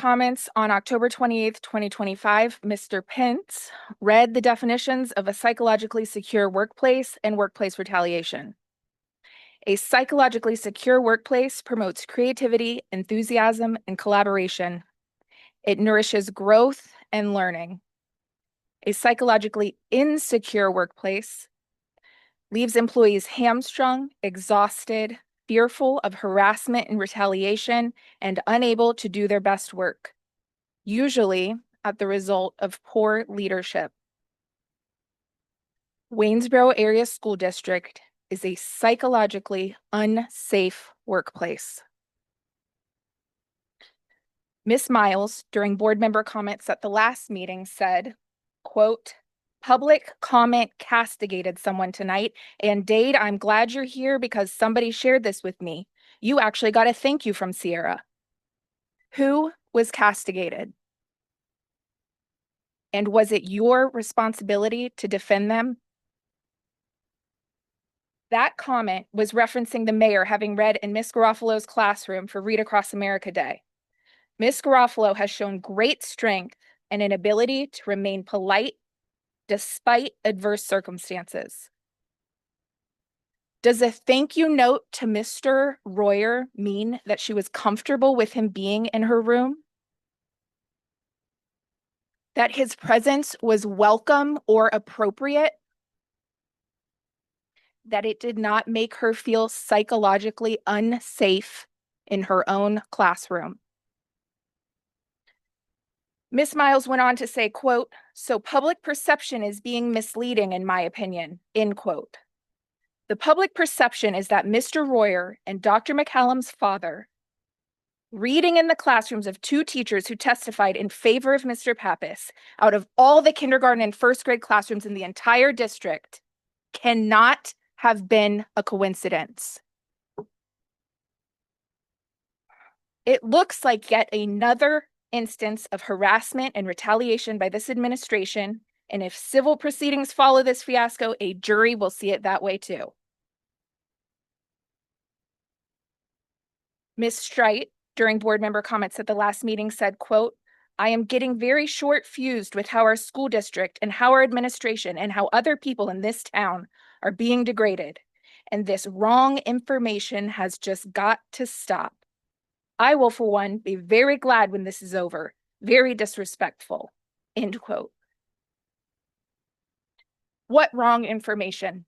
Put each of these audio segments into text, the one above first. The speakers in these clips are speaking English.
comments on October 28th, 2025, Mr. Pence read the definitions of a psychologically secure workplace and workplace retaliation. A psychologically secure workplace promotes creativity, enthusiasm, and collaboration. It nourishes growth and learning. A psychologically insecure workplace leaves employees hamstrung, exhausted, fearful of harassment and retaliation, and unable to do their best work, usually at the result of poor leadership. Waynesboro Area School District is a psychologically unsafe workplace. Ms. Miles, during board member comments at the last meeting, said, quote, "Public comment castigated someone tonight, and Dade, I'm glad you're here because somebody shared this with me. You actually got a thank you from Sierra." Who was castigated? And was it your responsibility to defend them? That comment was referencing the mayor having read in Ms. Garofalo's classroom for Read Across America Day. Ms. Garofalo has shown great strength and an ability to remain polite despite adverse circumstances. Does a thank you note to Mr. Royer mean that she was comfortable with him being in her room? That his presence was welcome or appropriate? That it did not make her feel psychologically unsafe in her own classroom? Ms. Miles went on to say, quote, "So public perception is being misleading, in my opinion," end quote. The public perception is that Mr. Royer and Dr. McCallum's father, reading in the classrooms of two teachers who testified in favor of Mr. Pappas out of all the kindergarten and first grade classrooms in the entire district, cannot have been a coincidence. It looks like yet another instance of harassment and retaliation by this administration, and if civil proceedings follow this fiasco, a jury will see it that way too. Ms. Streit, during board member comments at the last meeting, said, quote, "I am getting very short-fused with how our school district and how our administration and how other people in this town are being degraded, and this wrong information has just got to stop. I will, for one, be very glad when this is over. Very disrespectful," end quote. What wrong information?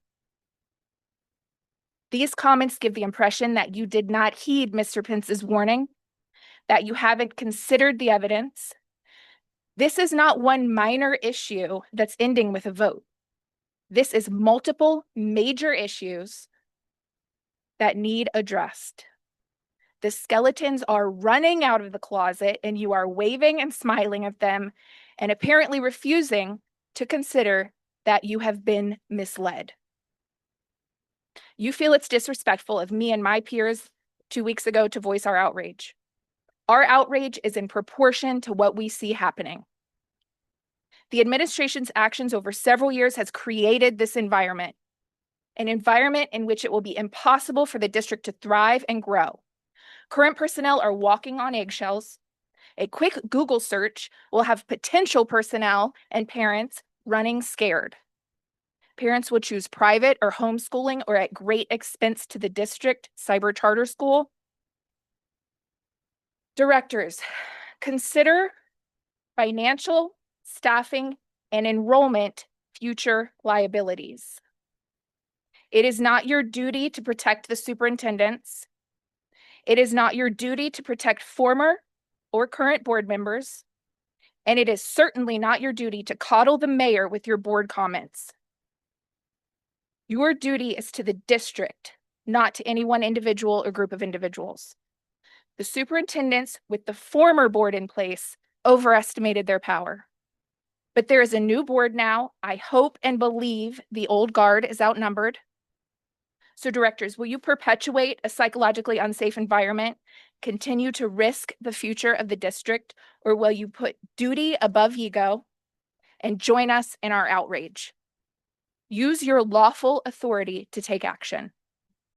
These comments give the impression that you did not heed Mr. Pence's warning, that you haven't considered the evidence. This is not one minor issue that's ending with a vote. This is multiple major issues that need addressed. The skeletons are running out of the closet, and you are waving and smiling at them and apparently refusing to consider that you have been misled. You feel it's disrespectful of me and my peers 2 weeks ago to voice our outrage. Our outrage is in proportion to what we see happening. The administration's actions over several years has created this environment, an environment in which it will be impossible for the district to thrive and grow. Current personnel are walking on eggshells. A quick Google search will have potential personnel and parents running scared. Parents will choose private or homeschooling or at great expense to the district cyber charter school. Directors, consider financial, staffing, and enrollment future liabilities. It is not your duty to protect the superintendents. It is not your duty to protect former or current board members, and it is certainly not your duty to coddle the mayor with your board comments. Your duty is to the district, not to any one individual or group of individuals. The superintendents with the former board in place overestimated their power. But there is a new board now. I hope and believe the old guard is outnumbered. So directors, will you perpetuate a psychologically unsafe environment, continue to risk the future of the district, or will you put duty above ego and join us in our outrage? Use your lawful authority to take action.